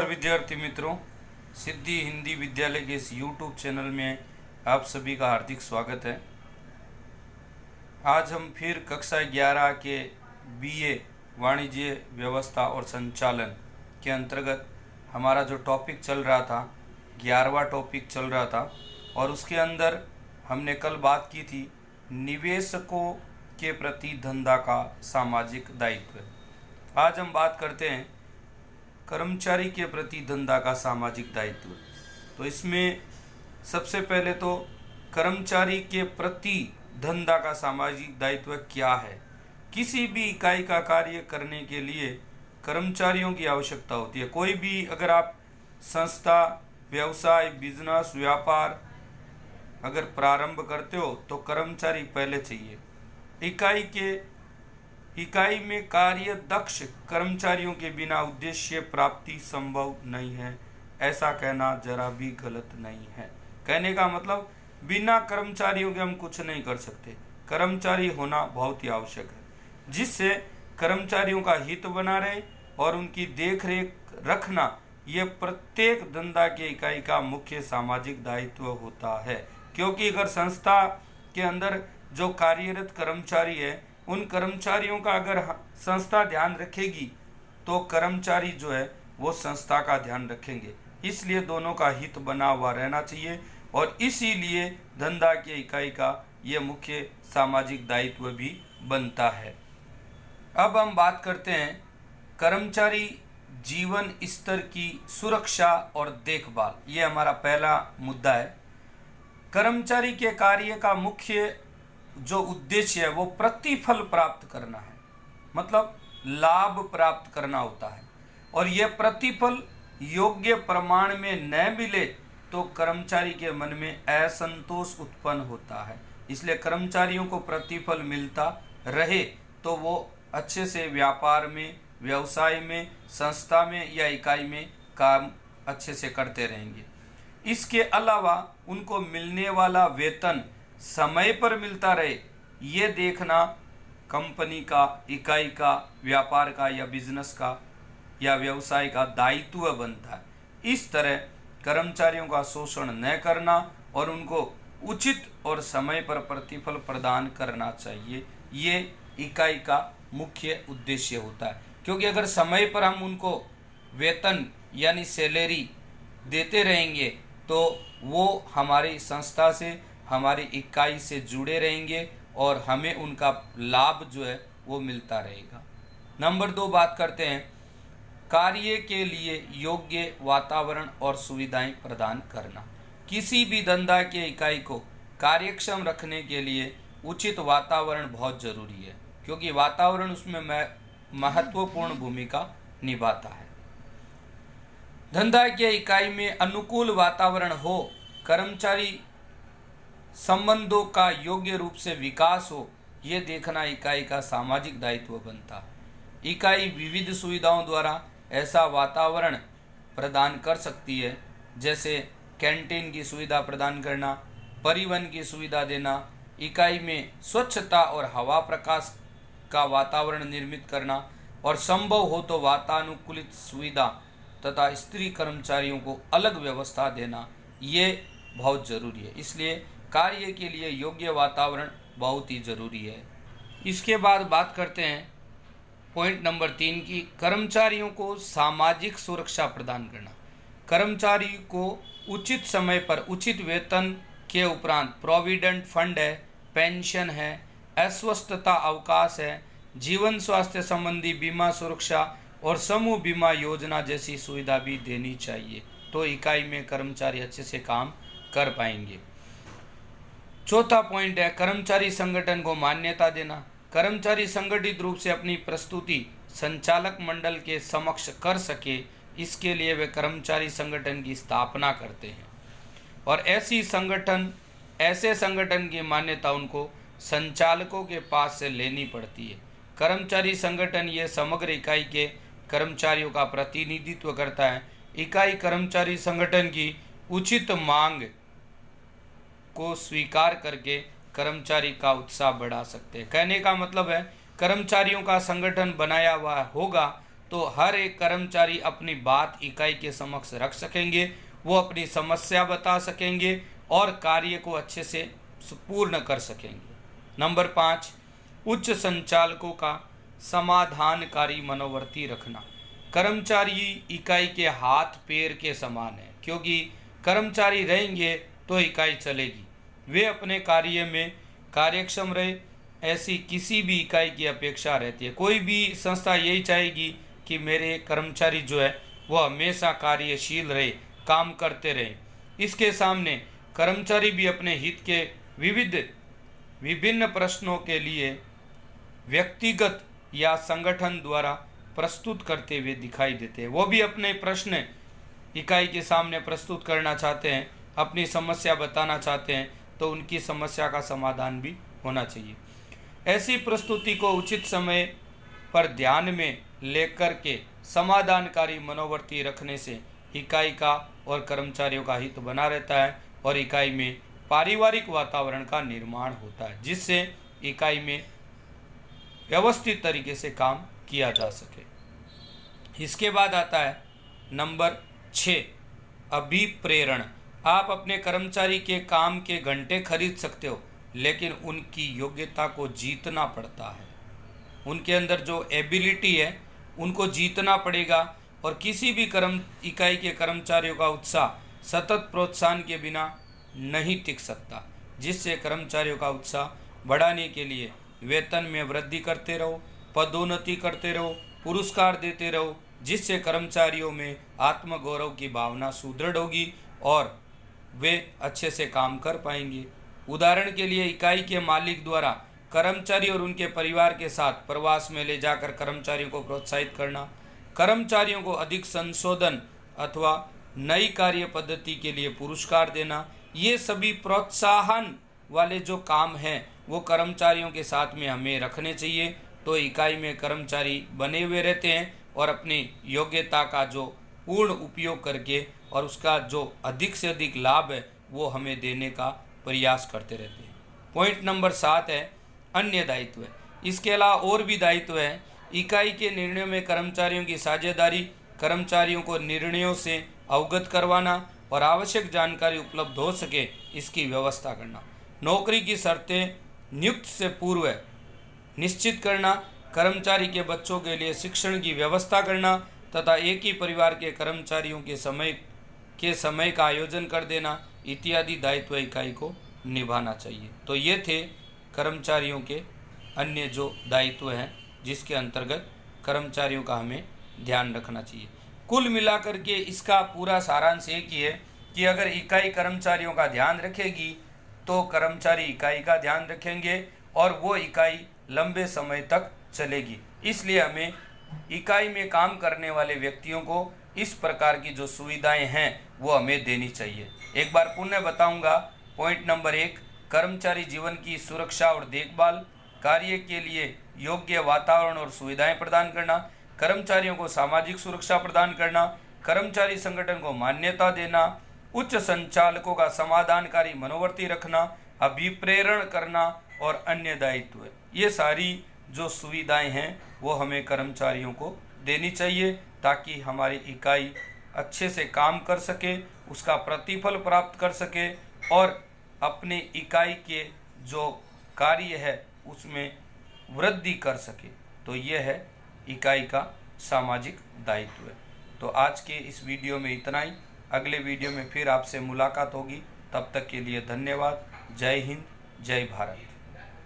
विद्यार्थी मित्रों, सिद्धि हिंदी विद्यालय के इस YouTube चैनल में आप सभी का हार्दिक स्वागत है। आज हम फिर कक्षा 11 के BA वाणिज्य व्यवस्था और संचालन के अंतर्गत हमारा जो टॉपिक चल रहा था, 11वां टॉपिक चल रहा था, और उसके अंदर हमने कल बात की थी निवेशकों के प्रति धंधा का सामाजिक दायित्व। आज हम बात करते हैं कर्मचारी के प्रति धंधा का सामाजिक दायित्व। तो इसमें सबसे पहले तो कर्मचारी के प्रति धंधा का सामाजिक दायित्व क्या है। किसी भी इकाई का कार्य करने के लिए कर्मचारियों की आवश्यकता होती है। कोई भी अगर आप संस्था, व्यवसाय, बिजनेस, व्यापार अगर प्रारंभ करते हो तो कर्मचारी पहले चाहिए। इकाई में कार्य दक्ष कर्मचारियों के बिना उद्देश्य प्राप्ति संभव नहीं है। ऐसा कहना जरा भी गलत नहीं है। कहने का मतलब बिना कर्मचारियों के हम कुछ नहीं कर सकते। कर्मचारी होना बहुत ही आवश्यक है, जिससे कर्मचारियों का हित बना रहे और उनकी देख रेख रखना यह प्रत्येक धंधा के इकाई का मुख्य सामाजिक दायित्व होता है। क्योंकि अगर संस्था के अंदर जो कार्यरत कर्मचारी है, उन कर्मचारियों का अगर संस्था ध्यान रखेगी तो कर्मचारी जो है वो संस्था का ध्यान रखेंगे। इसलिए दोनों का हित बना हुआ रहना चाहिए और इसीलिए धंधा के इकाई का ये मुख्य सामाजिक दायित्व भी बनता है। अब हम बात करते हैं कर्मचारी जीवन स्तर की सुरक्षा और देखभाल। ये हमारा पहला मुद्दा है। कर्मचारी के कार्य का मुख्य जो उद्देश्य है वो प्रतिफल प्राप्त करना है, मतलब लाभ प्राप्त करना होता है। और यह प्रतिफल योग्य प्रमाण में न मिले तो कर्मचारी के मन में असंतोष उत्पन्न होता है। इसलिए कर्मचारियों को प्रतिफल मिलता रहे तो वो अच्छे से व्यापार में, व्यवसाय में, संस्था में या इकाई में काम अच्छे से करते रहेंगे। इसके अलावा उनको मिलने वाला वेतन समय पर मिलता रहे, ये देखना कंपनी का, इकाई का, व्यापार का या बिजनेस का या व्यवसाय का दायित्व बनता है। इस तरह कर्मचारियों का शोषण न करना और उनको उचित और समय पर प्रतिफल प्रदान करना चाहिए, ये इकाई का मुख्य उद्देश्य होता है। क्योंकि अगर समय पर हम उनको वेतन यानी सैलरी देते रहेंगे तो वो हमारी संस्था से, हमारी इकाई से जुड़े रहेंगे और हमें उनका लाभ जो है वो मिलता रहेगा। नंबर 2 बात करते हैं कार्य के लिए योग्य वातावरण और सुविधाएं प्रदान करना। किसी भी धंधा के इकाई को कार्यक्षम रखने के लिए उचित वातावरण बहुत जरूरी है, क्योंकि वातावरण उसमें महत्वपूर्ण भूमिका निभाता है। धंधा के इकाई में अनुकूल वातावरण हो, कर्मचारी संबंधों का योग्य रूप से विकास हो, ये देखना इकाई का सामाजिक दायित्व बनता है। इकाई विविध सुविधाओं द्वारा ऐसा वातावरण प्रदान कर सकती है, जैसे कैंटीन की सुविधा प्रदान करना, परिवहन की सुविधा देना, इकाई में स्वच्छता और हवा प्रकाश का वातावरण निर्मित करना और संभव हो तो वातानुकूलित सुविधा तथा स्त्री कर्मचारियों को अलग व्यवस्था देना, ये बहुत जरूरी है। इसलिए कार्य के लिए योग्य वातावरण बहुत ही जरूरी है। इसके बाद बात करते हैं पॉइंट नंबर 3 की, कर्मचारियों को सामाजिक सुरक्षा प्रदान करना। कर्मचारी को उचित समय पर उचित वेतन के उपरांत प्रोविडेंट फंड है, पेंशन है, अस्वस्थता अवकाश है, जीवन स्वास्थ्य संबंधी बीमा सुरक्षा और समूह बीमा योजना जैसी सुविधा भी देनी चाहिए, तो इकाई में कर्मचारी अच्छे से काम कर पाएंगे। चौथा पॉइंट है कर्मचारी संगठन को मान्यता देना। कर्मचारी संगठित रूप से अपनी प्रस्तुति संचालक मंडल के समक्ष कर सके, इसके लिए वे कर्मचारी संगठन की स्थापना करते हैं और ऐसे संगठन की मान्यता उनको संचालकों के पास से लेनी पड़ती है। कर्मचारी संगठन ये समग्र इकाई के कर्मचारियों का प्रतिनिधित्व करता है। इकाई कर्मचारी संगठन की उचित मांग को स्वीकार करके कर्मचारी का उत्साह बढ़ा सकते हैं। कहने का मतलब है कर्मचारियों का संगठन बनाया हुआ होगा तो हर एक कर्मचारी अपनी बात इकाई के समक्ष रख सकेंगे, वो अपनी समस्या बता सकेंगे और कार्य को अच्छे से पूर्ण कर सकेंगे। नंबर 5, उच्च संचालकों का समाधानकारी मनोवर्ती रखना। कर्मचारी इकाई के हाथ पैर के समान है, क्योंकि कर्मचारी रहेंगे तो इकाई चलेगी। वे अपने कार्य में कार्यक्षम रहे, ऐसी किसी भी इकाई की अपेक्षा रहती है। कोई भी संस्था यही चाहेगी कि मेरे कर्मचारी जो है वह हमेशा कार्यशील रहे, काम करते रहे। इसके सामने कर्मचारी भी अपने हित के विभिन्न प्रश्नों के लिए व्यक्तिगत या संगठन द्वारा प्रस्तुत करते हुए दिखाई देते हैं। वो भी अपने प्रश्न इकाई के सामने प्रस्तुत करना चाहते हैं, अपनी समस्या बताना चाहते हैं, तो उनकी समस्या का समाधान भी होना चाहिए। ऐसी प्रस्तुति को उचित समय पर ध्यान में लेकर के समाधानकारी मनोवर्ती रखने से इकाई का और कर्मचारियों का हित बना रहता है और इकाई में पारिवारिक वातावरण का निर्माण होता है, जिससे इकाई में व्यवस्थित तरीके से काम किया जा सके। इसके बाद आता है नंबर 6, अभिप्रेरण। आप अपने कर्मचारी के काम के घंटे खरीद सकते हो, लेकिन उनकी योग्यता को जीतना पड़ता है। उनके अंदर जो एबिलिटी है उनको जीतना पड़ेगा और किसी भी इकाई के कर्मचारियों का उत्साह सतत प्रोत्साहन के बिना नहीं टिक सकता, जिससे कर्मचारियों का उत्साह बढ़ाने के लिए वेतन में वृद्धि करते रहो, पदोन्नति करते रहो, पुरस्कार देते रहो, जिससे कर्मचारियों में आत्मगौरव की भावना सुदृढ़ होगी और वे अच्छे से काम कर पाएंगे। उदाहरण के लिए इकाई के मालिक द्वारा कर्मचारी और उनके परिवार के साथ प्रवास में ले जाकर कर्मचारियों को प्रोत्साहित करना, कर्मचारियों को अधिक संशोधन अथवा नई कार्य पद्धति के लिए पुरस्कार देना, ये सभी प्रोत्साहन वाले जो काम हैं वो कर्मचारियों के साथ में हमें रखने चाहिए। तो इकाई में कर्मचारी बने हुए रहते हैं और अपनी योग्यता का जो पूर्ण उपयोग करके और उसका जो अधिक से अधिक लाभ है वो हमें देने का प्रयास करते रहते हैं। पॉइंट नंबर 7 है अन्य दायित्व। इसके अलावा और भी दायित्व है। इकाई के निर्णयों में कर्मचारियों की साझेदारी, कर्मचारियों को निर्णयों से अवगत करवाना और आवश्यक जानकारी उपलब्ध हो सके इसकी व्यवस्था करना, नौकरी की शर्तें नियुक्त से पूर्व निश्चित करना, कर्मचारी के बच्चों के लिए शिक्षण की व्यवस्था करना तथा एक ही परिवार के कर्मचारियों के समय का आयोजन कर देना इत्यादि दायित्व इकाई को निभाना चाहिए। तो ये थे कर्मचारियों के अन्य जो दायित्व हैं जिसके अंतर्गत कर्मचारियों का हमें ध्यान रखना चाहिए। कुल मिलाकर के इसका पूरा सारांश एक ही है कि अगर इकाई कर्मचारियों का ध्यान रखेगी तो कर्मचारी इकाई का ध्यान रखेंगे और वो इकाई लंबे समय तक चलेगी। इसलिए हमें इकाई में काम करने वाले व्यक्तियों को इस प्रकार की जो सुविधाएं हैं वो हमें देनी चाहिए। एक बार पुनः बताऊंगा। पॉइंट नंबर 1, कर्मचारी जीवन की सुरक्षा और देखभाल, कार्य के लिए योग्य वातावरण और सुविधाएं प्रदान करना, कर्मचारियों को सामाजिक सुरक्षा प्रदान करना, कर्मचारी संगठन को मान्यता देना, उच्च संचालकों का समाधानकारी मनोवर्ती रखना, अभिप्रेरण करना और अन्य दायित्व। ये सारी जो सुविधाएं हैं वो हमें कर्मचारियों को देनी चाहिए ताकि हमारी इकाई अच्छे से काम कर सके, उसका प्रतिफल प्राप्त कर सके और अपने इकाई के जो कार्य है उसमें वृद्धि कर सके। तो ये है इकाई का सामाजिक दायित्व। तो आज के इस वीडियो में इतना ही। अगले वीडियो में फिर आपसे मुलाकात होगी। तब तक के लिए धन्यवाद। जय हिंद, जय भारत।